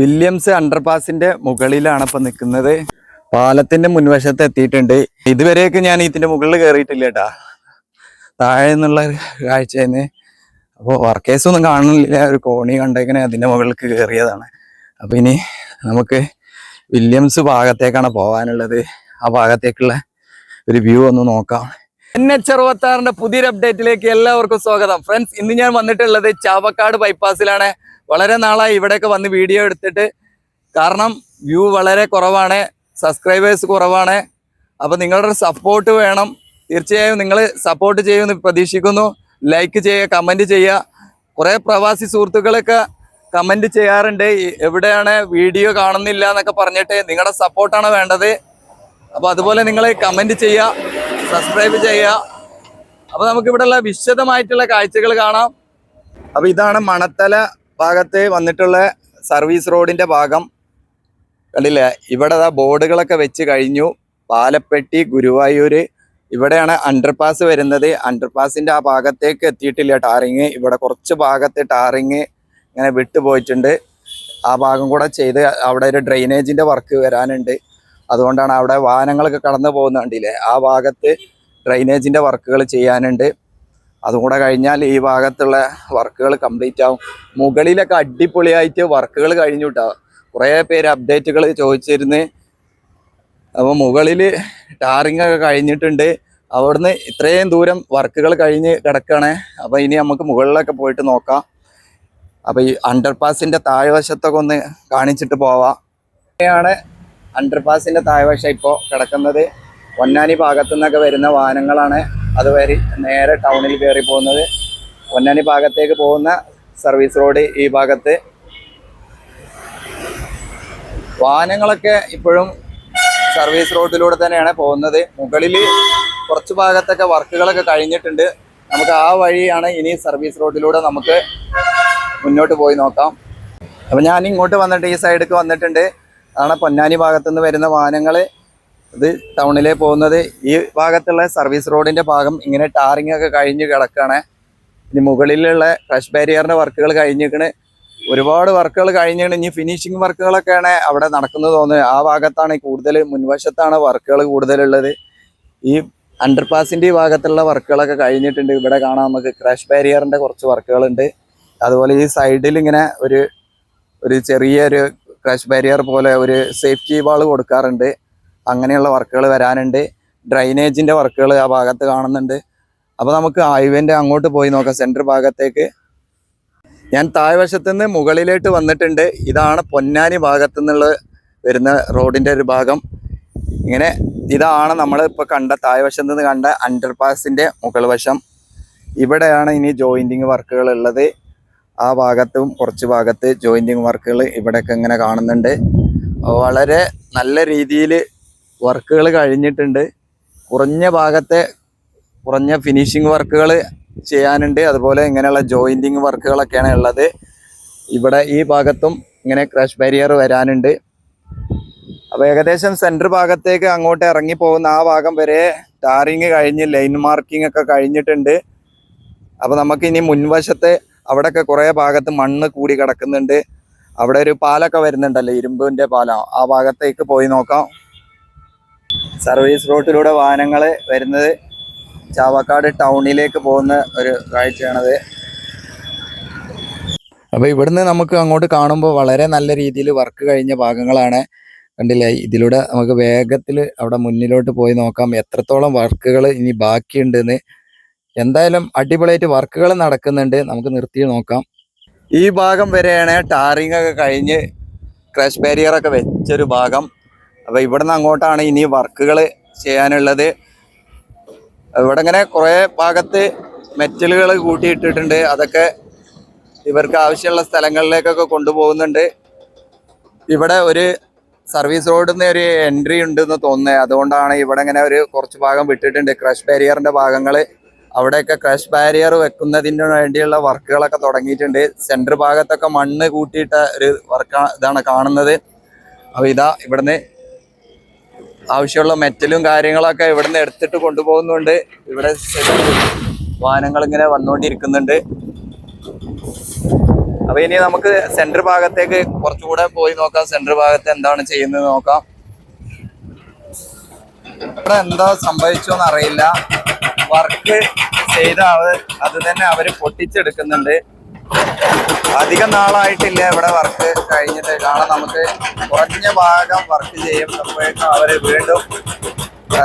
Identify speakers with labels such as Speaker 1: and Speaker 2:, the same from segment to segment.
Speaker 1: Williams അണ്ടർപാസിന്റെ മുകളിലാണ് ഇപ്പൊ നിൽക്കുന്നത്. പാലത്തിന്റെ മുൻവശത്ത് എത്തിയിട്ടുണ്ട്. ഇതുവരെയൊക്കെ ഞാൻ ഇതിന്റെ മുകളിൽ കയറിയിട്ടില്ല കേട്ടാ, താഴെ നിന്നുള്ള കാഴ്ചയെന്ന്. അപ്പോൾ വർക്കേഴ്സ് ഒന്നും കാണുന്നില്ല, ഒരു കോണി കണ്ടേക്കണേ അതിന്റെ മുകളിലേക്ക് കയറിയതാണ്. അപ്പൊ ഇനി നമുക്ക് വില്യംസ് ഭാഗത്തേക്കാണ് പോകാനുള്ളത്. ആ ഭാഗത്തേക്കുള്ള ഒരു വ്യൂ ഒന്ന് നോക്കാം. NH66 പുതിയൊരു അപ്ഡേറ്റിലേക്ക് എല്ലാവർക്കും സ്വാഗതം. ഫ്രണ്ട്സ്, ഇന്ന് ഞാൻ വന്നിട്ടുള്ളത് ചാവക്കാട് ബൈപ്പാസിലാണ്. വളരെ നാളായി ഇവിടെയൊക്കെ വന്ന് വീഡിയോ എടുത്തിട്ട്, കാരണം വ്യൂ വളരെ കുറവാണ്, സബ്സ്ക്രൈബേഴ്സ് കുറവാണ്. അപ്പോൾ നിങ്ങളുടെ സപ്പോർട്ട് വേണം. തീർച്ചയായും നിങ്ങൾ സപ്പോർട്ട് ചെയ്യുമെന്ന് പ്രതീക്ഷിക്കുന്നു. ലൈക്ക് ചെയ്യുക, കമൻറ്റ് ചെയ്യുക. കുറേ പ്രവാസി സുഹൃത്തുക്കളൊക്കെ കമൻറ്റ് ചെയ്യാറുണ്ട്, എവിടെയാണ് വീഡിയോ കാണുന്നില്ല എന്നൊക്കെ പറഞ്ഞിട്ട്. നിങ്ങളുടെ സപ്പോർട്ടാണ് വേണ്ടത്. അപ്പോൾ അതുപോലെ നിങ്ങൾ കമൻറ്റ് ചെയ്യുക, സബ്സ്ക്രൈബ് ചെയ്യുക. അപ്പോൾ നമുക്കിവിടെയുള്ള വിശദമായിട്ടുള്ള കാഴ്ചകൾ കാണാം. അപ്പോൾ ഇതാണ് മണത്തല ഭാഗത്ത് വന്നിട്ടുള്ള സർവീസ് റോഡിൻ്റെ ഭാഗം. കണ്ടില്ലേ, ഇവിടെ ബോർഡുകളൊക്കെ വെച്ച് കഴിഞ്ഞു. പാലപ്പെട്ടി, ഗുരുവായൂർ, ഇവിടെയാണ് അണ്ടർപാസ് വരുന്നത്. അണ്ടർപാസിൻ്റെ ആ ഭാഗത്തേക്ക് എത്തിയിട്ടില്ല ടാറിങ്. ഇവിടെ കുറച്ച് ഭാഗത്ത് ടാറിങ് ഇങ്ങനെ വിട്ടുപോയിട്ടുണ്ട്. ആ ഭാഗം കൂടെ ചെയ്ത് അവിടെ ഒരു ഡ്രെയിനേജിൻ്റെ വർക്ക് വരാനുണ്ട്. അതുകൊണ്ടാണ് അവിടെ വാഹനങ്ങളൊക്കെ കടന്നു പോകുന്ന കണ്ടില്ലേ, ആ ഭാഗത്ത് ഡ്രെയിനേജിൻ്റെ വർക്കുകൾ ചെയ്യാനുണ്ട്. അതും കൂടെ കഴിഞ്ഞാൽ ഈ ഭാഗത്തുള്ള വർക്കുകൾ കംപ്ലീറ്റ് ആവും. മുകളിലൊക്കെ അടിപൊളിയായിട്ട് വർക്കുകൾ കഴിഞ്ഞു കേട്ടോ. കുറേ പേര് അപ്ഡേറ്റുകൾ ചോദിച്ചിരുന്നു. അപ്പോൾ മുകളിൽ ടാറിങ് ഒക്കെ കഴിഞ്ഞിട്ടുണ്ട്. അവിടുന്ന് ഇത്രയും ദൂരം വർക്കുകൾ കഴിഞ്ഞ് കിടക്കുകയാണ്. അപ്പോൾ ഇനി നമുക്ക് മുകളിലൊക്കെ പോയിട്ട് നോക്കാം. അപ്പോൾ ഈ അണ്ടർപാസിൻ്റെ താഴ്വശത്തൊക്കെ ഒന്ന് കാണിച്ചിട്ട് പോവാം. ഇങ്ങനെയാണ് അണ്ടർപാസിൻ്റെ താഴ്വശം ഇപ്പോൾ കിടക്കുന്നത്. പൊന്നാനി ഭാഗത്തു നിന്നൊക്കെ വരുന്ന വാഹനങ്ങളാണ് അതുവരെ നേരെ ടൗണിൽ കയറി പോകുന്നത്. പൊന്നാനി ഭാഗത്തേക്ക് പോകുന്ന സർവീസ് റോഡ് ഈ ഭാഗത്ത്. വാഹനങ്ങളൊക്കെ ഇപ്പോഴും സർവീസ് റോഡിലൂടെ തന്നെയാണ് പോകുന്നത്. മുകളിൽ കുറച്ച് ഭാഗത്തൊക്കെ വർക്കുകളൊക്കെ കഴിഞ്ഞിട്ടുണ്ട്. നമുക്ക് ആ വഴിയാണ് ഇനി സർവീസ് റോഡിലൂടെ നമുക്ക് മുന്നോട്ട് പോയി നോക്കാം. അപ്പം ഞാൻ ഇങ്ങോട്ട് വന്നിട്ട് ഈ സൈഡിലേക്ക് വന്നിട്ടുണ്ട്. അതാണ് പൊന്നാനി ഭാഗത്തുനിന്ന് വരുന്ന വാഹനങ്ങൾ ഇത് ടൗണിലേക്ക് പോകുന്നത്. ഈ ഭാഗത്തുള്ള സർവീസ് റോഡിൻ്റെ ഭാഗം ഇങ്ങനെ ടാറിങ് ഒക്കെ കഴിഞ്ഞ് കിടക്കുകയാണ്. ഇനി മുകളിലുള്ള ക്രഷ് ബാരിയറിൻ്റെ വർക്കുകൾ കഴിഞ്ഞിരിക്കണ്. ഒരുപാട് വർക്കുകൾ കഴിഞ്ഞിട്ട് ഇനി ഫിനിഷിങ് വർക്കുകളൊക്കെയാണ് അവിടെ നടക്കുന്നത് തോന്നുന്നത്. ആ ഭാഗത്താണ് കൂടുതൽ, മുൻവശത്താണ് വർക്കുകൾ കൂടുതലുള്ളത്. ഈ അണ്ടർപാസിൻ്റെ ഈ ഭാഗത്തുള്ള വർക്കുകളൊക്കെ കഴിഞ്ഞിട്ടുണ്ട്. ഇവിടെ കാണാം നമുക്ക് ക്രഷ് ബാരിയറിൻ്റെ കുറച്ച് വർക്കുകളുണ്ട്. അതുപോലെ ഈ സൈഡിൽ ഇങ്ങനെ ഒരു ചെറിയൊരു ക്രഷ് ബാരിയർ പോലെ ഒരു സേഫ്റ്റി വാൾ കൊടുക്കാറുണ്ട്. അങ്ങനെയുള്ള വർക്കുകൾ വരാനുണ്ട്. ഡ്രൈനേജിൻ്റെ വർക്കുകൾ ആ ഭാഗത്ത് കാണുന്നുണ്ട്. അപ്പോൾ നമുക്ക് ഹൈവേൻ്റെ അങ്ങോട്ട് പോയി നോക്കാം, സെൻറ്റർ ഭാഗത്തേക്ക്. ഞാൻ താഴ്വശത്തു നിന്ന് മുകളിലോട്ട് വന്നിട്ടുണ്ട്. ഇതാണ് പൊന്നാനി ഭാഗത്തു നിന്നുള്ള വരുന്ന റോഡിൻ്റെ ഒരു ഭാഗം. ഇങ്ങനെ ഇതാണ് നമ്മൾ ഇപ്പോൾ കണ്ട താഴ്വശത്തു നിന്ന് കണ്ട അണ്ടർപാസിൻ്റെ മുകൾ വശം. ഇവിടെയാണ് ഇനി ജോയിൻറ്റിങ് വർക്കുകൾ ഉള്ളത്. ആ ഭാഗത്തും കുറച്ച് ഭാഗത്ത് ജോയിൻറ്റിങ് വർക്കുകൾ ഇവിടെയൊക്കെ ഇങ്ങനെ കാണുന്നുണ്ട്. വളരെ നല്ല രീതിയിൽ വർക്കുകൾ കഴിഞ്ഞിട്ടുണ്ട്. കുറഞ്ഞ ഭാഗത്തെ കുറഞ്ഞ ഫിനിഷിങ് വർക്കുകൾ ചെയ്യാനുണ്ട്. അതുപോലെ ഇങ്ങനെയുള്ള ജോയിൻറ്റിങ് വർക്കുകളൊക്കെയാണ് ഉള്ളത്. ഇവിടെ ഈ ഭാഗത്തും ഇങ്ങനെ ക്രഷ് ബാരിയർ വരാനുണ്ട്. അപ്പോൾ ഏകദേശം സെൻറ്റർ ഭാഗത്തേക്ക് അങ്ങോട്ട് ഇറങ്ങി പോകുന്ന ആ ഭാഗം വരെ ടാറിങ് കഴിഞ്ഞ് ലൈൻ മാർക്കിംഗ് ഒക്കെ കഴിഞ്ഞിട്ടുണ്ട്. അപ്പോൾ നമുക്ക് ഇനി മുൻവശത്തെ അവിടെയൊക്കെ കുറേ ഭാഗത്ത് മണ്ണ് കൂടി കിടക്കുന്നുണ്ട്. അവിടെ ഒരു പാലൊക്കെ വരുന്നുണ്ടല്ലോ, ഇരുമ്പിൻ്റെ പാലം. ആ ഭാഗത്തേക്ക് പോയി നോക്കാം. സർവീസ് റോഡിലൂടെ വാഹനങ്ങൾ വരുന്നത് ചാവക്കാട് ടൗണിലേക്ക് പോകുന്ന ഒരു കാഴ്ചയാണത്. അപ്പോൾ ഇവിടുന്ന് നമുക്ക് അങ്ങോട്ട് കാണുമ്പോൾ വളരെ നല്ല രീതിയിൽ വർക്ക് കഴിഞ്ഞ ഭാഗങ്ങളാണ്. കണ്ടില്ലേ, ഇതിലൂടെ നമുക്ക് വേഗത്തിൽ അവിടെ മുന്നിലോട്ട് പോയി നോക്കാം എത്രത്തോളം വർക്കുകൾ ഇനി ബാക്കിയുണ്ടെന്ന്. എന്തായാലും അടിപൊളിയായിട്ട് വർക്കുകൾ നടക്കുന്നുണ്ട്. നമുക്ക് നിർത്തി നോക്കാം. ഈ ഭാഗം വരെയാണ് ടാറിങ് ഒക്കെ കഴിഞ്ഞ് ക്രഷ് ബാരിയറൊക്കെ വെച്ചൊരു ഭാഗം. അപ്പോൾ ഇവിടെ നിന്ന് അങ്ങോട്ടാണ് ഇനി വർക്കുകൾ ചെയ്യാനുള്ളത്. ഇവിടെ ഇങ്ങനെ കുറേ ഭാഗത്ത് മെറ്റലുകൾ കൂട്ടിയിട്ടിട്ടുണ്ട്. അതൊക്കെ ഇവർക്ക് ആവശ്യമുള്ള സ്ഥലങ്ങളിലേക്കൊക്കെ കൊണ്ടുപോകുന്നുണ്ട്. ഇവിടെ ഒരു സർവീസ് റോഡിൽ നിന്ന് ഒരു എൻട്രി ഉണ്ടെന്ന് തോന്നുന്നത്. അതുകൊണ്ടാണ് ഇവിടെ ഇങ്ങനെ ഒരു കുറച്ച് ഭാഗം വിട്ടിട്ടുണ്ട്. ക്രഷ് ബാരിയറിൻ്റെ ഭാഗങ്ങൾ അവിടെയൊക്കെ ക്രഷ് ബാരിയർ വെക്കുന്നതിന് വേണ്ടിയുള്ള വർക്കുകളൊക്കെ തുടങ്ങിയിട്ടുണ്ട്. സെൻറ്റർ ഭാഗത്തൊക്കെ മണ്ണ് കൂട്ടിയിട്ട ഒരു ഇതാണ് കാണുന്നത്. അപ്പോൾ ഇതാ ഇവിടുന്ന് ആവശ്യമുള്ള മെറ്റലും കാര്യങ്ങളൊക്കെ ഇവിടുന്ന് എടുത്തിട്ട് കൊണ്ടുപോകുന്നുണ്ട്. ഇവിടെ വാഹനങ്ങൾ ഇങ്ങനെ വന്നുകൊണ്ടിരിക്കുന്നുണ്ട്. അപ്പൊ ഇനി നമുക്ക് സെന്റർ ഭാഗത്തേക്ക് കുറച്ചുകൂടെ പോയി നോക്കാം. സെന്റർ ഭാഗത്ത് എന്താണ് ചെയ്യുന്നത് നോക്കാം. ഇവിടെ എന്താ സംഭവിച്ചോന്ന് അറിയില്ല. വർക്ക് ചെയ്ത അത് തന്നെ അവര് പൊട്ടിച്ചെടുക്കുന്നുണ്ട്. അധികം നാളായിട്ടില്ല ഇവിടെ വർക്ക് കഴിഞ്ഞിട്ട്. കാരണം നമുക്ക് കുറഞ്ഞ ഭാഗം വർക്ക് ചെയ്യും, അപ്പോഴേക്കും അവര് വീണ്ടും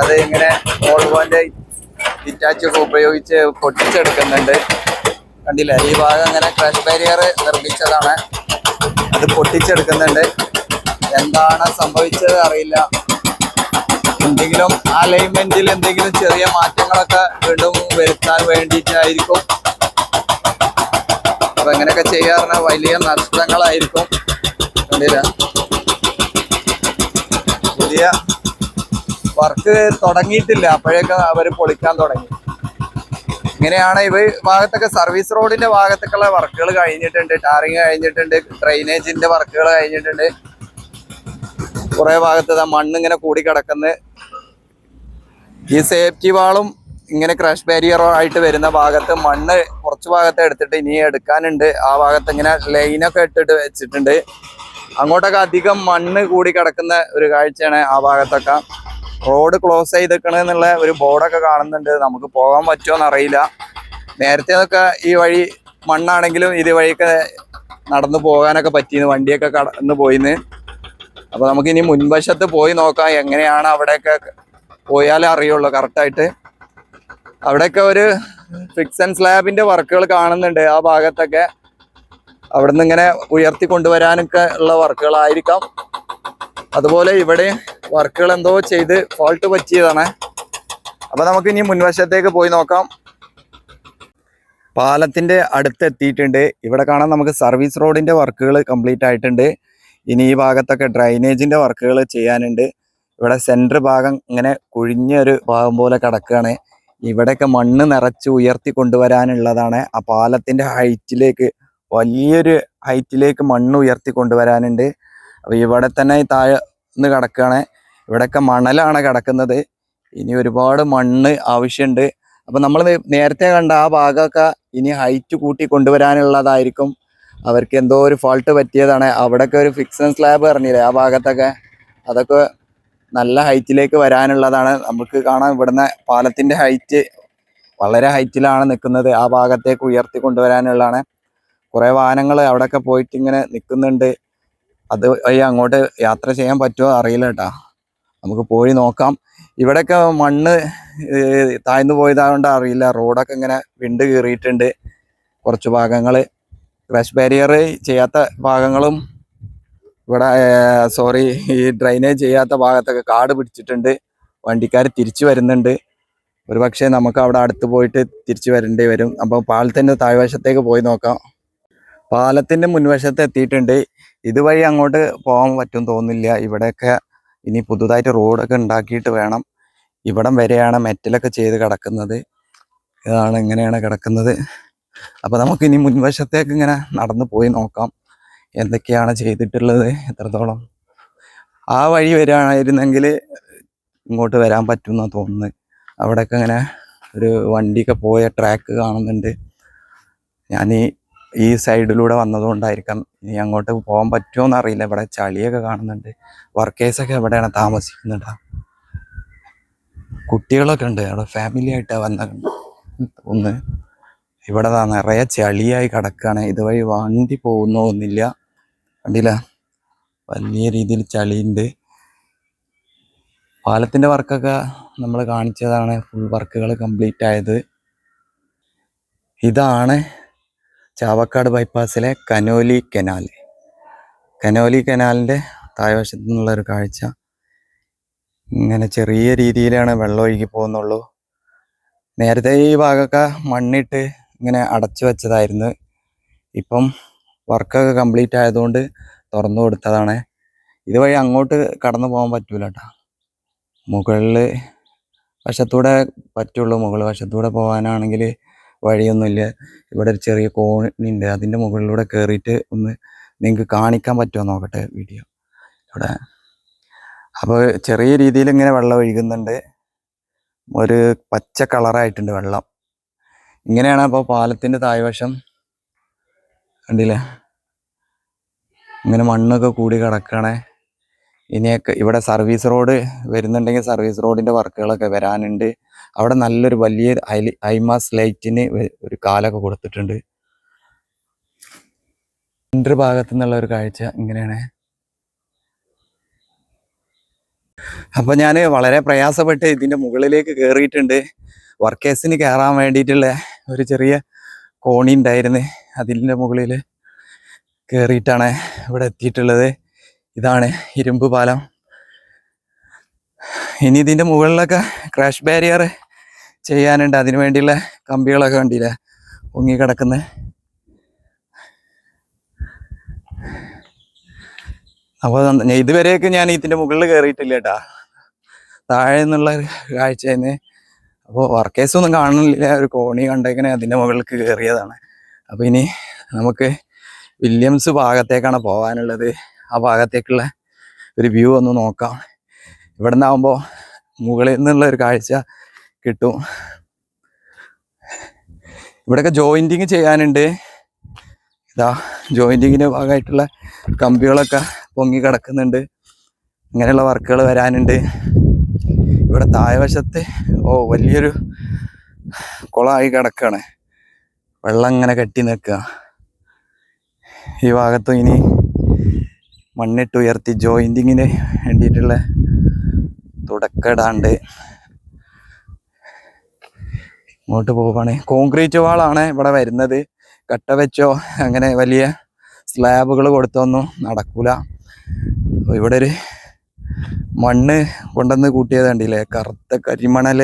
Speaker 1: അത് ഇങ്ങനെ വോൾവോന്റെ ഹിറ്റാച്ചൊക്കെ ഉപയോഗിച്ച് പൊട്ടിച്ചെടുക്കുന്നുണ്ട്. കണ്ടില്ല, ഈ ഭാഗം ഇങ്ങനെ ക്രാഷ് ബാരിയർ നിർമ്മിച്ചതാണ്, അത് പൊട്ടിച്ചെടുക്കുന്നുണ്ട്. എന്താണ് സംഭവിച്ചത് അറിയില്ല. എന്തെങ്കിലും അലൈൻമെന്റിൽ എന്തെങ്കിലും ചെറിയ മാറ്റങ്ങളൊക്കെ വീണ്ടും വരുത്താൻ വേണ്ടിയിട്ടായിരിക്കും. അപ്പൊ ഇങ്ങനെയൊക്കെ ചെയ്യാറുണ്ട്, വലിയ നഷ്ടങ്ങളായിരിക്കും. കണ്ടില്ല, പുതിയ വർക്ക് തുടങ്ങിയിട്ടില്ല, അപ്പോഴേക്കും അവർ പൊളിക്കാൻ തുടങ്ങി. ഇങ്ങനെയാണ് ഇവ ഭാഗത്തൊക്കെ സർവീസ് റോഡിന്റെ ഭാഗത്തൊക്കെയുള്ള വർക്കുകൾ കഴിഞ്ഞിട്ടുണ്ട്. ടാറിങ് കഴിഞ്ഞിട്ടുണ്ട്, ഡ്രെയിനേജിന്റെ വർക്കുകൾ കഴിഞ്ഞിട്ടുണ്ട്. കുറെ ഭാഗത്ത് മണ്ണ് ഇങ്ങനെ കൂടി കിടക്കുന്നത്. ഈ സേഫ്റ്റി വാളും ഇങ്ങനെ ക്രാഷ് ബാരിയറോ ആയിട്ട് വരുന്ന ഭാഗത്ത് മണ്ണ് കുറച്ച് ഭാഗത്ത് എടുത്തിട്ട് ഇനി എടുക്കാനുണ്ട്. ആ ഭാഗത്ത് ഇങ്ങനെ ലൈനൊക്കെ ഇട്ടിട്ട് വെച്ചിട്ടുണ്ട്. അങ്ങോട്ടൊക്കെ അധികം മണ്ണ് കൂടി കിടക്കുന്ന ഒരു കാഴ്ചയാണ് ആ ഭാഗത്തൊക്കെ. റോഡ് ക്ലോസ് ചെയ്തിരിക്കണെന്നുള്ള ഒരു ബോർഡൊക്കെ കാണുന്നുണ്ട്. നമുക്ക് പോകാൻ പറ്റുമോ എന്നറിയില്ല. നേരത്തെ ഈ വഴി മണ്ണാണെങ്കിലും ഇത് വഴിയൊക്കെ നടന്നു പോകാനൊക്കെ പറ്റിയിരുന്നു, വണ്ടിയൊക്കെ കടന്നു പോയിന്ന്. അപ്പൊ നമുക്ക് ഇനി മുൻവശത്ത് പോയി നോക്കാം എങ്ങനെയാണ്. അവിടെയൊക്കെ പോയാലേ അറിയുള്ളൂ കറക്റ്റായിട്ട്. അവിടെയൊക്കെ ഒരു ഫിക്സ് ആൻഡ് സ്ലാബിന്റെ വർക്കുകൾ കാണുന്നുണ്ട് ആ ഭാഗത്തൊക്കെ. അവിടെ നിന്ന് ഇങ്ങനെ ഉയർത്തി കൊണ്ടുവരാനൊക്കെ ഉള്ള വർക്കുകളായിരിക്കാം. അതുപോലെ ഇവിടെ വർക്കുകൾ എന്തോ ചെയ്ത് ഫോൾട്ട് പറ്റിയതാണ്. അപ്പൊ നമുക്ക് ഇനി മുൻവശത്തേക്ക് പോയി നോക്കാം. പാലത്തിന്റെ അടുത്ത് എത്തിയിട്ടുണ്ട്. ഇവിടെ കാണാൻ നമുക്ക് സർവീസ് റോഡിന്റെ വർക്കുകൾ കംപ്ലീറ്റ് ആയിട്ടുണ്ട്. ഇനി ഈ ഭാഗത്തൊക്കെ ഡ്രൈനേജിന്റെ വർക്കുകൾ ചെയ്യാനുണ്ട്. ഇവിടെ സെന്റർ ഭാഗം ഇങ്ങനെ കുഴിഞ്ഞ ഒരു ഭാഗം പോലെ കിടക്കുകയാണ്. ഇവിടെയൊക്കെ മണ്ണ് നിറച്ച് ഉയർത്തി കൊണ്ടുവരാനുള്ളതാണ്. ആ പാലത്തിന്റെ ഹൈറ്റിലേക്ക്, വലിയൊരു ഹൈറ്റിലേക്ക് മണ്ണ് ഉയർത്തി കൊണ്ടുവരാനുണ്ട്. അപ്പൊ ഇവിടെ തന്നെ താഴെ നിന്ന് കിടക്കുകയാണ്. ഇവിടെയൊക്കെ മണലാണ് കിടക്കുന്നത്. ഇനി ഒരുപാട് മണ്ണ് ആവശ്യമുണ്ട്. അപ്പൊ നമ്മൾ നേരത്തെ കണ്ട ആ ഭാഗമൊക്കെ ഇനി ഹൈറ്റ് കൂട്ടി കൊണ്ടുവരാനുള്ളതായിരിക്കും. അവർക്ക് എന്തോ ഒരു ഫോൾട്ട് പറ്റിയതാണ്. അവിടെയൊക്കെ ഒരു ഫിക്സ് ആൻഡ് സ്ലാബ് പറഞ്ഞില്ലേ, ആ ഭാഗത്തൊക്കെ അതൊക്കെ നല്ല ഹൈറ്റിലേക്ക് വരാനുള്ളതാണ്. നമുക്ക് കാണാം ഇവിടുന്ന് പാലത്തിന്റെ ഹൈറ്റ് വളരെ ഹൈറ്റിലാണ് നിൽക്കുന്നത്. ആ ഭാഗത്തേക്ക് ഉയർത്തി കൊണ്ടുവരാനുള്ളതാണ്. കുറെ വാഹനങ്ങൾ അവിടെയൊക്കെ പോയിട്ട് ഇങ്ങനെ നിൽക്കുന്നുണ്ട്. അത് വഴി അങ്ങോട്ട് യാത്ര ചെയ്യാൻ പറ്റുമോ അറിയില്ല കേട്ടാ, നമുക്ക് പോയി നോക്കാം. ഇവിടെയൊക്കെ മണ്ണ് താഴ്ന്നു പോയതാകൊണ്ട് അറിയില്ല. റോഡൊക്കെ ഇങ്ങനെ വിണ്ട് കീറിയിട്ടുണ്ട്. കുറച്ച് ഭാഗങ്ങൾ ക്രാഷ് ബാരിയർ ചെയ്യാത്ത ഭാഗങ്ങളും ഇവിടെ ഈ ഡ്രൈനേജ് ചെയ്യാത്ത ഭാഗത്തൊക്കെ കാട് പിടിച്ചിട്ടുണ്ട്. വണ്ടിക്കാർ തിരിച്ചു വരുന്നുണ്ട്. ഒരു പക്ഷേ നമുക്ക് അവിടെ അടുത്ത് പോയിട്ട് തിരിച്ചു വരേണ്ടി വരും. അപ്പോൾ പാലത്തിൻ്റെ താഴ്വശത്തേക്ക് പോയി നോക്കാം. പാലത്തിൻ്റെ മുൻവശത്ത് എത്തിയിട്ടുണ്ട്. ഇതുവഴി അങ്ങോട്ട് പോകാൻ പറ്റും തോന്നുന്നില്ല. ഇവിടെയൊക്കെ ഇനി പുതുതായിട്ട് റോഡൊക്കെ ഉണ്ടാക്കിയിട്ട് വേണം. ഇവിടം വരെയാണ് മെറ്റലൊക്കെ ചെയ്ത് കിടക്കുന്നത്. ഇതാണ് ഇങ്ങനെയാണ് കിടക്കുന്നത്. അപ്പോൾ നമുക്ക് ഇനി മുൻവശത്തേക്ക് ഇങ്ങനെ നടന്നു പോയി നോക്കാം എന്തൊക്കെയാണ് ചെയ്തിട്ടുള്ളത്, എത്രത്തോളം. ആ വഴി വരികയായിരുന്നെങ്കിൽ ഇങ്ങോട്ട് വരാൻ പറ്റുമെന്നാണ് തോന്നുന്നത്. അവിടെയൊക്കെ ഇങ്ങനെ ഒരു വണ്ടിയൊക്കെ പോയ ട്രാക്ക് കാണുന്നുണ്ട്. ഞാൻ ഈ സൈഡിലൂടെ വന്നതുകൊണ്ടായിരിക്കാം. ഇനി അങ്ങോട്ട് പോകാൻ പറ്റുമോ എന്നറിയില്ല. ഇവിടെ ചളിയൊക്കെ കാണുന്നുണ്ട്. വർക്കേഴ്സൊക്കെ എവിടെയാണ് താമസിക്കുന്നുണ്ട്. കുട്ടികളൊക്കെ ഉണ്ട് അവിടെ, ഫാമിലി ആയിട്ടാണ് വന്നത് തോന്നുന്നത്. ഇവിടെ നിറയെ ചളിയായി കിടക്കുകയാണ്. ഇതുവഴി വണ്ടി പോകുന്നൊന്നുമില്ല. കണ്ടില്ല, വലിയ രീതിയിൽ ചളിയുണ്ട്. പാലത്തിൻ്റെ വർക്കൊക്കെ നമ്മൾ കാണിച്ചതാണ്. ഫുൾ വർക്കുകൾ കംപ്ലീറ്റ് ആയത്. ഇതാണ് ചാവക്കാട് ബൈപ്പാസിലെ കനോലി കനാൽ. കനോലി കനാലിൻ്റെ താഴ്വശത്തു നിന്നുള്ളൊരു കാഴ്ച. ഇങ്ങനെ ചെറിയ രീതിയിലാണ് വെള്ളം ഒഴുകി പോകുന്നുള്ളൂ. നേരത്തെ ഈ ഭാഗമൊക്കെ മണ്ണിട്ട് ഇങ്ങനെ അടച്ചു വെച്ചതായിരുന്നു. ഇപ്പം വർക്കൊക്കെ കംപ്ലീറ്റ് ആയതുകൊണ്ട് തുറന്നു കൊടുത്തതാണ്. ഇതുവഴി അങ്ങോട്ട് കടന്നു പോകാൻ പറ്റൂല കേട്ടോ. മുകളിൽ വശത്തൂടെ പറ്റുള്ളൂ. മുകൾ വശത്തൂടെ പോകാനാണെങ്കിൽ വഴിയൊന്നുമില്ല. ഇവിടെ ഒരു ചെറിയ കോണിയുണ്ട്, അതിൻ്റെ മുകളിലൂടെ കയറിയിട്ട് ഒന്ന് നിങ്ങൾക്ക് കാണിക്കാൻ പറ്റുമോ നോക്കട്ടെ വീഡിയോ ഇവിടെ. അപ്പോൾ ചെറിയ രീതിയിൽ ഇങ്ങനെ വെള്ളം ഒഴുകുന്നുണ്ട്. ഒരു പച്ച കളറായിട്ടുണ്ട് വെള്ളം. ഇങ്ങനെയാണ് അപ്പോൾ പാലത്തിൻ്റെ താഴ്വശം. കണ്ടില്ലേ, ഇങ്ങനെ മണ്ണൊക്കെ കൂടി കിടക്കണേ. ഇനിയൊക്കെ ഇവിടെ സർവീസ് റോഡ് വരുന്നുണ്ടെങ്കിൽ സർവീസ് റോഡിൻ്റെ വർക്കുകളൊക്കെ വരാനുണ്ട്. അവിടെ നല്ലൊരു വലിയ ഐമാസ് ലൈറ്റിന് ഒരു കാലൊക്കെ കൊടുത്തിട്ടുണ്ട്. സെൻറ്റർ ഭാഗത്തു നിന്നുള്ള ഒരു കാഴ്ച ഇങ്ങനെയാണ്. അപ്പോൾ ഞാൻ വളരെ പ്രയാസപ്പെട്ട് ഇതിൻ്റെ മുകളിലേക്ക് കയറിയിട്ടുണ്ട്. വർക്കേഴ്സിന് കയറാൻ വേണ്ടിയിട്ടുള്ള ഒരു ചെറിയ കോണി ഉണ്ടായിരുന്നു. അതിൻ്റെ മുകളിൽ കയറിയിട്ടാണ് ഇവിടെ എത്തിയിട്ടുള്ളത്. ഇതാണ് ഇരുമ്പ് പാലം. ഇനി ഇതിൻ്റെ മുകളിലൊക്കെ ക്രാഷ് ബാരിയർ ചെയ്യാനുണ്ട്. അതിനു വേണ്ടിയുള്ള കമ്പികളൊക്കെ കണ്ടില്ലേ പൊങ്ങി കിടക്കുന്നത്. അപ്പോൾ ഇതുവരെയൊക്കെ ഞാൻ ഇതിൻ്റെ മുകളിൽ കയറിയിട്ടില്ല കേട്ടാ, താഴെ നിന്നുള്ള കാഴ്ചയെന്ന്. അപ്പോൾ വർക്കേഴ്സൊന്നും കാണുന്നില്ല. ഒരു കോണി കണ്ടേക്കണേ അതിൻ്റെ മുകളിലേക്ക് കയറിയതാണ്. അപ്പോൾ ഇനി നമുക്ക് വില്യംസ് ഭാഗത്തേക്കാണ് പോകാനുള്ളത്. ആ ഭാഗത്തേക്കുള്ള ഒരു വ്യൂ ഒന്ന് നോക്കാം. ഇവിടെ നിന്നാകുമ്പോൾ മുകളിൽ നിന്നുള്ള ഒരു കാഴ്ച കിട്ടും. ഇവിടെയൊക്കെ ജോയിൻറ്റിങ് ചെയ്യാനുണ്ട്. ഇതാ ജോയിൻറ്റിങ്ങിൻ്റെ ഭാഗമായിട്ടുള്ള കമ്പികളൊക്കെ പൊങ്ങി കിടക്കുന്നുണ്ട്. ഇങ്ങനെയുള്ള വർക്കുകൾ വരാനുണ്ട്. ഇവിടെ താഴ്വശത്ത് വലിയൊരു കുളമായി കിടക്കുകയാണ്. വെള്ളം ഇങ്ങനെ കെട്ടി നിൽക്കുക. ഈ ഭാഗത്തും ഇനി മണ്ണിട്ട് ഉയർത്തി ജോയിൻറ്റിങ്ങിന് വേണ്ടിയിട്ടുള്ള തുടക്കടാണ്ട് ഇങ്ങോട്ട് പോവുകയാണ്. കോൺക്രീറ്റ് വാളാണ് ഇവിടെ വരുന്നത്. കട്ട വെച്ചോ അങ്ങനെ വലിയ സ്ലാബുകൾ കൊടുത്തൊന്നും നടക്കൂല. ഇവിടെ ഒരു മണ്ണ് കൊണ്ടുവന്ന് കൂട്ടിയത് കണ്ടില്ലേ, കറുത്ത കരിമണൽ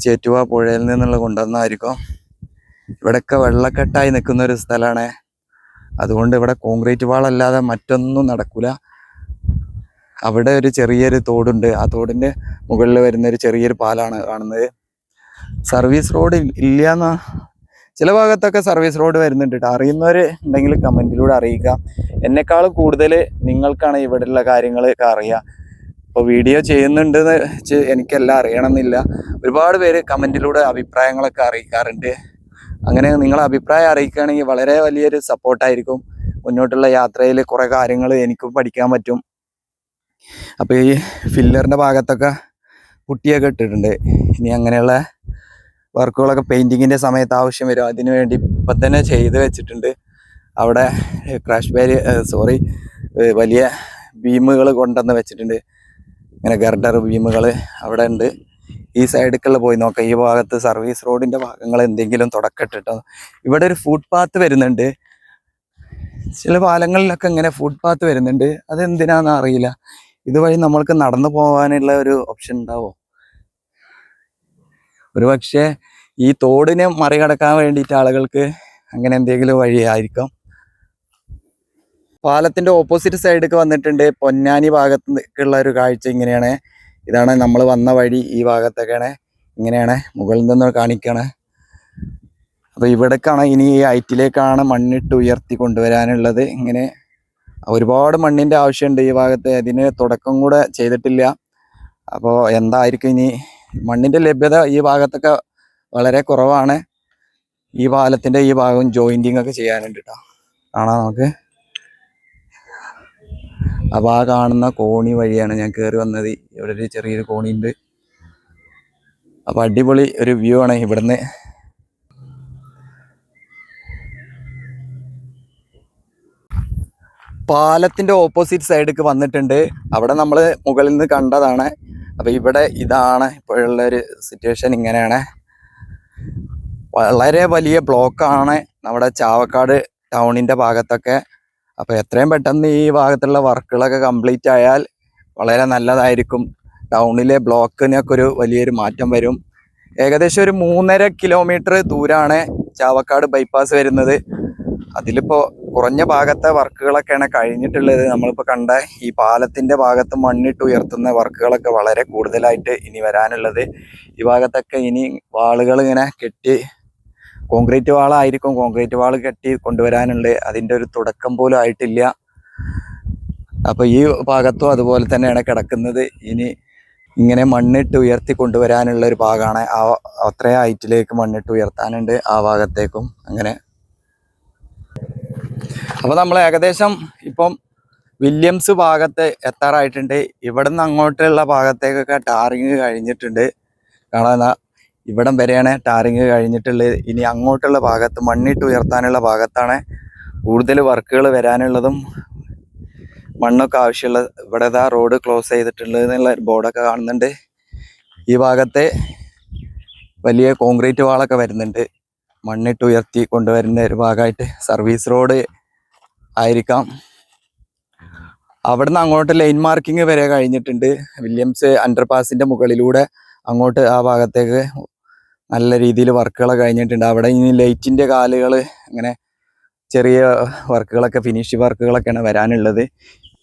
Speaker 1: ചേറ്റുവ പുഴയിൽ നിന്നുള്ള കൊണ്ടുവന്നായിരിക്കും. ഇവിടെയൊക്കെ വെള്ളക്കെട്ടായി നിൽക്കുന്ന ഒരു സ്ഥലമാണ്. അതുകൊണ്ട് ഇവിടെ കോൺക്രീറ്റ് വാളല്ലാതെ മറ്റൊന്നും നടക്കൂല. അവിടെ ഒരു ചെറിയൊരു തോടുണ്ട്. ആ തോടിൻ്റെ മുകളിൽ വരുന്നൊരു ചെറിയൊരു പാലാണ് കാണുന്നത്. സർവീസ് റോഡ് ഇല്ലയെന്നാ, ചില ഭാഗത്തൊക്കെ സർവീസ് റോഡ് വരുന്നുണ്ട് കേട്ടോ. അറിയുന്നവർ ഉണ്ടെങ്കിൽ കമൻറ്റിലൂടെ അറിയിക്കുക. എന്നെക്കാളും കൂടുതൽ നിങ്ങൾക്കാണ് ഇവിടെയുള്ള കാര്യങ്ങളൊക്കെ അറിയുക. ഇപ്പോൾ വീഡിയോ ചെയ്യുന്നുണ്ടെന്ന് വെച്ച് എനിക്കെല്ലാം അറിയണമെന്നില്ല. ഒരുപാട് പേര് കമൻറ്റിലൂടെ അഭിപ്രായങ്ങളൊക്കെ അറിയിക്കാറുണ്ട്. അങ്ങനെ നിങ്ങളെ അഭിപ്രായം അറിയിക്കുകയാണെങ്കിൽ വളരെ വലിയൊരു സപ്പോർട്ടായിരിക്കും. മുന്നോട്ടുള്ള യാത്രയിൽ കുറേ കാര്യങ്ങൾ എനിക്കും പഠിക്കാൻ പറ്റും. അപ്പോൾ ഈ ഫില്ലറിൻ്റെ ഭാഗത്തൊക്കെ പുട്ടിയൊക്കെ ഇട്ടിട്ടുണ്ട്. ഇനി അങ്ങനെയുള്ള വർക്കുകളൊക്കെ പെയിൻറ്റിങ്ങിൻ്റെ സമയത്ത് ആവശ്യം വരും. അതിനു വേണ്ടി ഇപ്പം തന്നെ ചെയ്ത് വെച്ചിട്ടുണ്ട്. അവിടെ ക്രാഷ് വലിയ ബീമുകൾ കൊണ്ടുവന്ന് വെച്ചിട്ടുണ്ട്. ഇങ്ങനെ ഗർഡർ ബീമുകൾ അവിടെ ഉണ്ട്. ഈ സൈഡിലേക്കുള്ള പോയി നോക്കാം. ഈ ഭാഗത്ത് സർവീസ് റോഡിൻ്റെ ഭാഗങ്ങൾ എന്തെങ്കിലും തുടക്കട്ടിട്ടോ. ഇവിടെ ഒരു ഫുട് പാത്ത് വരുന്നുണ്ട്. ചില പാലങ്ങളിലൊക്കെ ഇങ്ങനെ ഫുട് പാത്ത് വരുന്നുണ്ട്. അതെന്തിനാണെന്ന് അറിയില്ല. ഇതുവഴി നമ്മൾക്ക് നടന്നു പോകാനുള്ള ഒരു ഓപ്ഷൻ ഉണ്ടാവോ? ഒരു പക്ഷേ ഈ തോടിനെ മറികടക്കാൻ വേണ്ടിയിട്ട് ആളുകൾക്ക് അങ്ങനെ എന്തെങ്കിലും വഴിയായിരിക്കാം. പാലത്തിൻ്റെ ഓപ്പോസിറ്റ് സൈഡിലേക്ക് വന്നിട്ടുണ്ട്. പൊന്നാനി ഭാഗത്തേക്കുള്ള ഒരു കാഴ്ച ഇങ്ങനെയാണ്. ഇതാണ് നമ്മൾ വന്ന വഴി. ഈ ഭാഗത്തൊക്കെയാണ് ഇങ്ങനെയാണ് മുകളിൽ നിന്ന് കാണിക്കുകയാണ്. അപ്പോൾ ഇവിടേക്കാണ് ഇനി ഈ ഹൈറ്റിലേക്കാണ് മണ്ണിട്ട് ഉയർത്തി കൊണ്ടുവരാനുള്ളത്. ഇങ്ങനെ ഒരുപാട് മണ്ണിൻ്റെ ആവശ്യമുണ്ട് ഈ ഭാഗത്ത്. അതിന് തുടക്കം കൂടെ ചെയ്തിട്ടില്ല. അപ്പോൾ എന്തായിരിക്കും ഇനി മണ്ണിൻ്റെ ലഭ്യത ഈ ഭാഗത്തൊക്കെ വളരെ കുറവാണ്. ഈ പാലത്തിൻ്റെ ഈ ഭാഗം ജോയിൻറ്റിങ് ഒക്കെ ചെയ്യാനുണ്ട് കേട്ടോ. കാണാം നമുക്ക്. അപ്പോൾ ആ കാണുന്ന കോണി വഴിയാണ് ഞാൻ കയറി വന്നത്. ഇവിടെ ഒരു ചെറിയൊരു കോണിയുണ്ട്. അപ്പോൾ അടിപൊളി ഒരു വ്യൂ ആണ് ഇവിടുന്ന്. പാലത്തിൻ്റെ ഓപ്പോസിറ്റ് സൈഡിലേക്ക് വന്നിട്ടുണ്ട്. അവിടെ നമ്മൾ മുകളിൽ നിന്ന് കണ്ടതാണ്. അപ്പോൾ ഇവിടെ ഇതാണ് ഇപ്പോഴുള്ളൊരു സിറ്റുവേഷൻ. ഇങ്ങനെയാണ്. വളരെ വലിയ ബ്ലോക്കാണ് നമ്മുടെ ചാവക്കാട് ടൗണിൻ്റെ ഭാഗത്തൊക്കെ. അപ്പോൾ എത്രയും പെട്ടെന്ന് ഈ ഭാഗത്തുള്ള വർക്കുകളൊക്കെ കംപ്ലീറ്റ് ആയാൽ വളരെ നല്ലതായിരിക്കും. ടൗണിലെ ബ്ലോക്കിനൊക്കെ ഒരു വലിയൊരു മാറ്റം വരും. ഏകദേശം ഒരു 3.5 കിലോമീറ്റർ ദൂരമാണ് ചാവക്കാട് ബൈപ്പാസ് വരുന്നത്. അതിലിപ്പോൾ കുറഞ്ഞ ഭാഗത്തെ വർക്കുകളൊക്കെയാണ് കഴിഞ്ഞിട്ടുള്ളത്. നമ്മളിപ്പോൾ കണ്ട ഈ പാലത്തിൻ്റെ ഭാഗത്ത് മണ്ണിട്ട് ഉയർത്തുന്ന വർക്കുകളൊക്കെ വളരെ കൂടുതലായിട്ട് ഇനി വരാനുള്ളത്. ഈ ഭാഗത്തൊക്കെ ഇനി വാളുകൾ ഇങ്ങനെ കെട്ടി, കോൺക്രീറ്റ് വാളായിരിക്കും, കോൺക്രീറ്റ് വാൾ കെട്ടി കൊണ്ടുവരാനുണ്ട്. അതിൻ്റെ ഒരു തുടക്കം പോലും ആയിട്ടില്ല. അപ്പോൾ ഈ ഭാഗത്തും അതുപോലെ തന്നെയാണ് കിടക്കുന്നത്. ഇനി ഇങ്ങനെ മണ്ണിട്ട് ഉയർത്തി കൊണ്ടുവരാനുള്ള ഒരു ഭാഗമാണ്. അത്രയും ഹൈറ്റിലേക്ക് മണ്ണിട്ട് ഉയർത്താനുണ്ട് ആ ഭാഗത്തേക്കും. അങ്ങനെ അപ്പോൾ നമ്മൾ ഏകദേശം ഇപ്പം വില്യംസ് ഭാഗത്ത് എത്താറായിട്ടുണ്ട്. ഇവിടെ നിന്ന് അങ്ങോട്ടുള്ള ഭാഗത്തേക്കൊക്കെ ടാറിങ് കഴിഞ്ഞിട്ടുണ്ട്. കാണാൻ ഇവിടം വരെയാണ് ടാറിങ് കഴിഞ്ഞിട്ടുള്ളത്. ഇനി അങ്ങോട്ടുള്ള ഭാഗത്ത് മണ്ണിട്ട് ഉയർത്താനുള്ള ഭാഗത്താണ് കൂടുതൽ വർക്കുകൾ വരാനുള്ളതും മണ്ണൊക്കെ ആവശ്യമുള്ള. ഇവിടെ റോഡ് ക്ലോസ് ചെയ്തിട്ടുള്ളത് എന്നുള്ള ബോർഡൊക്കെ കാണുന്നുണ്ട്. ഈ ഭാഗത്തെ വലിയ കോൺക്രീറ്റ് വാളൊക്കെ വരുന്നുണ്ട്. മണ്ണിട്ട് ഉയർത്തി കൊണ്ടുവരുന്ന ഒരു ഭാഗമായിട്ട് സർവീസ് റോഡ് ആയിരിക്കാം. അവിടുന്ന് അങ്ങോട്ട് ലൈൻ മാർക്കിംഗ് വരെ കഴിഞ്ഞിട്ടുണ്ട്. വില്യംസ് അണ്ടർപാസിന്റെ മുകളിലൂടെ അങ്ങോട്ട് ആ ഭാഗത്തേക്ക് നല്ല രീതിയിൽ വർക്കുകളൊക്കെ കഴിഞ്ഞിട്ടുണ്ട്. അവിടെ ഇനി ലൈറ്റിന്റെ കാലുകൾ അങ്ങനെ ചെറിയ വർക്കുകളൊക്കെ ഫിനിഷ് വർക്കുകളൊക്കെയാണ് വരാനുള്ളത്.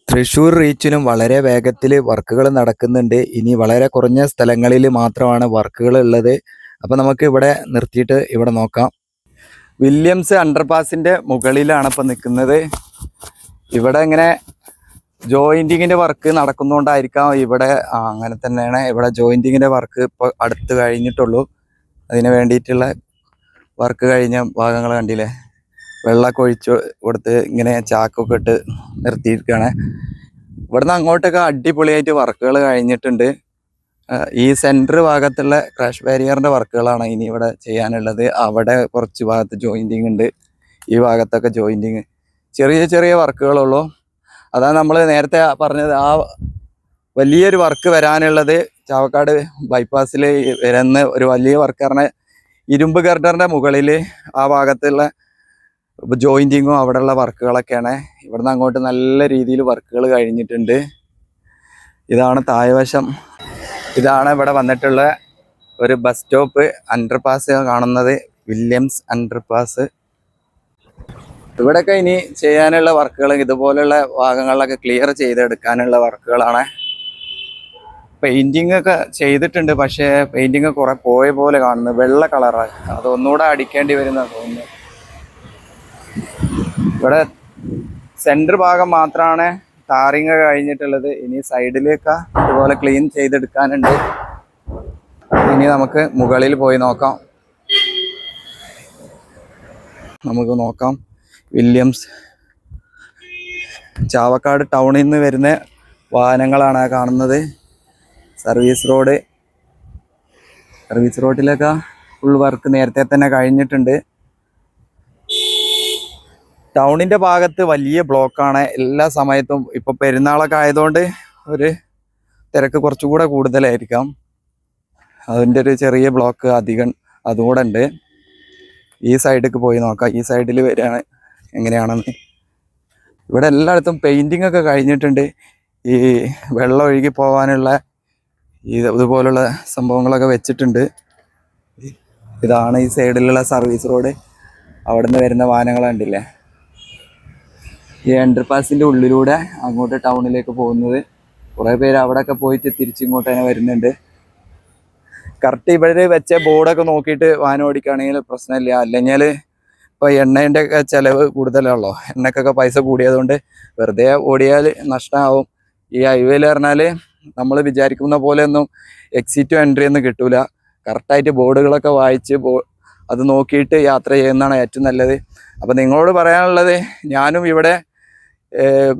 Speaker 1: തൃശ്ശൂർ റീച്ചിലും വളരെ വേഗത്തിൽ വർക്കുകൾ നടക്കുന്നുണ്ട്. ഇനി വളരെ കുറഞ്ഞ സ്ഥലങ്ങളിൽ മാത്രമാണ് വർക്കുകൾ ഉള്ളത്. അപ്പം നമുക്ക് ഇവിടെ നിർത്തിയിട്ട് ഇവിടെ നോക്കാം. വില്യംസ് അണ്ടർപാസിന്റെ മുകളിലാണ് ഇപ്പം നിൽക്കുന്നത്. ഇവിടെ ഇങ്ങനെ ജോയിന്റിങ്ങിന്റെ വർക്ക് നടക്കുന്നതുകൊണ്ടായിരിക്കാം ഇവിടെ അങ്ങനെ തന്നെയാണ്. ഇവിടെ ജോയിന്റിങ്ങിന്റെ വർക്ക് ഇപ്പോൾ അടുത്ത് കഴിഞ്ഞിട്ടുള്ളൂ. അതിന് വേണ്ടിയിട്ടുള്ള വർക്ക് കഴിഞ്ഞ ഭാഗങ്ങൾ കണ്ടില്ലേ, വെള്ളമൊക്കെ ഒഴിച്ച് കൊടുത്ത് ഇങ്ങനെ ചാക്കൊക്കെ ഇട്ട് നിർത്തിയിരിക്കുകയാണ്. ഇവിടുന്ന് അങ്ങോട്ടൊക്കെ അടിപൊളിയായിട്ട് വർക്കുകൾ കഴിഞ്ഞിട്ടുണ്ട്. ഈ സെൻറ്റർ ഭാഗത്തുള്ള ക്രാഷ് ബാരിയറിൻ്റെ വർക്കുകളാണ് ഇനി ഇവിടെ ചെയ്യാനുള്ളത്. അവിടെ കുറച്ച് ഭാഗത്ത് ജോയിൻറ്റിങ് ഉണ്ട്. ഈ ഭാഗത്തൊക്കെ ജോയിൻറ്റിങ് ചെറിയ ചെറിയ വർക്കുകളുള്ളൂ. അതാണ് നമ്മൾ നേരത്തെ പറഞ്ഞത്. ആ വലിയൊരു വർക്ക് വരാനുള്ളത് ചാവക്കാട് ബൈപ്പാസിൽ വരുന്ന ഒരു വലിയ വർക്ക് പറഞ്ഞാൽ ഇരുമ്പ് ഗർഡറിൻ്റെ മുകളിൽ ആ ഭാഗത്തുള്ള ജോയിൻറ്റിങ്ങും അവിടെയുള്ള വർക്കുകളൊക്കെയാണ്. ഇവിടുന്ന് അങ്ങോട്ട് നല്ല രീതിയിൽ വർക്കുകൾ കഴിഞ്ഞിട്ടുണ്ട്. ഇതാണ് താഴ്വശം. ഇതാണ് ഇവിടെ വന്നിട്ടുള്ള ഒരു ബസ് സ്റ്റോപ്പ്. അണ്ടർപാസ് കാണുന്നത് വില്യംസ് അണ്ടർപാസ്. ഇവിടെയൊക്കെ ഇനി ചെയ്യാനുള്ള വർക്കുകൾ ഇതുപോലുള്ള ഭാഗങ്ങളിലൊക്കെ ക്ലിയർ ചെയ്തെടുക്കാനുള്ള വർക്കുകളാണ്. പെയിൻറ്റിങ് ഒക്കെ ചെയ്തിട്ടുണ്ട്, പക്ഷേ പെയിൻറ്റിങ് കുറെ പോയ പോലെ കാണുന്നു. വെള്ള കളറാണ്, അതൊന്നുകൂടെ അടിക്കേണ്ടി വരുന്ന തോന്നുന്നു. ഇവിടെ സെൻറ്റർ ഭാഗം മാത്രമാണ് ടാറിങ് കഴിഞ്ഞിട്ടുള്ളത്. ഇനി സൈഡിലേക്ക് ഇതുപോലെ ക്ലീൻ ചെയ്തെടുക്കാനുണ്ട്. ഇനി നമുക്ക് മുകളിൽ പോയി നോക്കാം. വില്യംസ് ചാവക്കാട് ടൗണിൽ നിന്ന് വരുന്ന വാഹനങ്ങളാണ് കാണുന്നത്. സർവീസ് റോഡിലൊക്കെ ഫുൾ വർക്ക് നേരത്തെ തന്നെ കഴിഞ്ഞിട്ടുണ്ട്. ടൗണിൻ്റെ ഭാഗത്ത് വലിയ ബ്ലോക്കാണ് എല്ലാ സമയത്തും. ഇപ്പോൾ പെരുന്നാളൊക്കെ ആയതുകൊണ്ട് ഒരു തിരക്ക് കുറച്ചുകൂടെ കൂടുതലായിരിക്കാം. അതിൻ്റെ ഒരു ചെറിയ ബ്ലോക്ക് അധികം അതുകൂടെ ഉണ്ട്. ഈ സൈഡിലേക്ക് പോയി നോക്കാം. ഈ സൈഡിൽ വരികയാണ് എങ്ങനെയാണെന്ന്. ഇവിടെ എല്ലായിടത്തും പെയിൻറ്റിംഗ് ഒക്കെ കഴിഞ്ഞിട്ടുണ്ട്. ഈ വെള്ളം ഒഴുകി പോകാനുള്ള ഇതുപോലുള്ള സംഭവങ്ങളൊക്കെ വെച്ചിട്ടുണ്ട്. ഇതാണ് ഈ സൈഡിലുള്ള സർവീസ് റോഡ്. അവിടെ നിന്ന് വരുന്ന വാഹനങ്ങൾ കണ്ടില്ലേ. ഈ അണ്ടർപാസിൻ്റെ ഉള്ളിലൂടെ അങ്ങോട്ട് ടൗണിലേക്ക് പോകുന്നത്. കുറേ പേര് അവിടെയൊക്കെ പോയിട്ട് തിരിച്ചിങ്ങോട്ട് തന്നെ വരുന്നുണ്ട്. കറക്റ്റ് ഇവിടെ വെച്ച ബോർഡൊക്കെ നോക്കിയിട്ട് വാഹനം ഓടിക്കുകയാണെങ്കിൽ പ്രശ്നമില്ല. അല്ലെങ്കിൽ ഇപ്പോൾ എണ്ണേൻ്റെ ഒക്കെ ചിലവ് കൂടുതലാണല്ലോ. എണ്ണക്കൊക്കെ പൈസ കൂടിയതുകൊണ്ട് വെറുതെ ഓടിയാൽ നഷ്ടമാവും. ഈ ഹൈവേയിൽ പറഞ്ഞാൽ നമ്മൾ വിചാരിക്കുന്ന പോലെ ഒന്നും എക്സിറ്റും എൻട്രി ഒന്നും കിട്ടൂല. കറക്റ്റായിട്ട് ബോർഡുകളൊക്കെ വായിച്ച് അത് നോക്കിയിട്ട് യാത്ര ചെയ്യുന്നതാണ് ഏറ്റവും നല്ലത്. അപ്പോൾ നിങ്ങളോട് പറയാനുള്ളത്, ഞാനും ഇവിടെ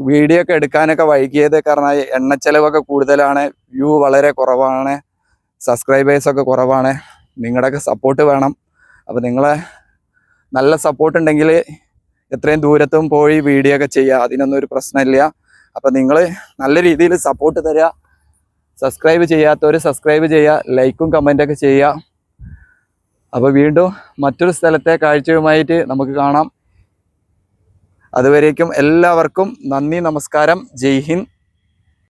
Speaker 1: വീഡിയോ ഒക്കെ എടുക്കാനൊക്കെ വൈകിയത് കാരണം എണ്ണ ചിലവൊക്കെ കൂടുതലാണ്, വ്യൂ വളരെ കുറവാണ്, സബ്സ്ക്രൈബേഴ്സൊക്കെ കുറവാണ്. നിങ്ങളുടെയൊക്കെ സപ്പോർട്ട് വേണം. അപ്പോൾ നിങ്ങളെ നല്ല സപ്പോർട്ട് ഉണ്ടെങ്കിൽ എത്രയും ദൂരത്തും പോയി വീഡിയോ ഒക്കെ ചെയ്യുക, അതിനൊന്നും ഒരു പ്രശ്നമില്ല. അപ്പോൾ നിങ്ങൾ നല്ല രീതിയിൽ സപ്പോർട്ട് തരിക. സബ്സ്ക്രൈബ് ചെയ്യാത്തവർ സബ്സ്ക്രൈബ് ചെയ്യുക, ലൈക്കും കമൻറ്റൊക്കെ ചെയ്യുക. അപ്പോൾ വീണ്ടും മറ്റൊരു സ്ഥലത്തെ കാഴ്ചയുമായിട്ട് നമുക്ക് കാണാം. അതുവരേക്കും എല്ലാവർക്കും നന്ദി, നമസ്കാരം, ജയ് ഹിന്ദ്.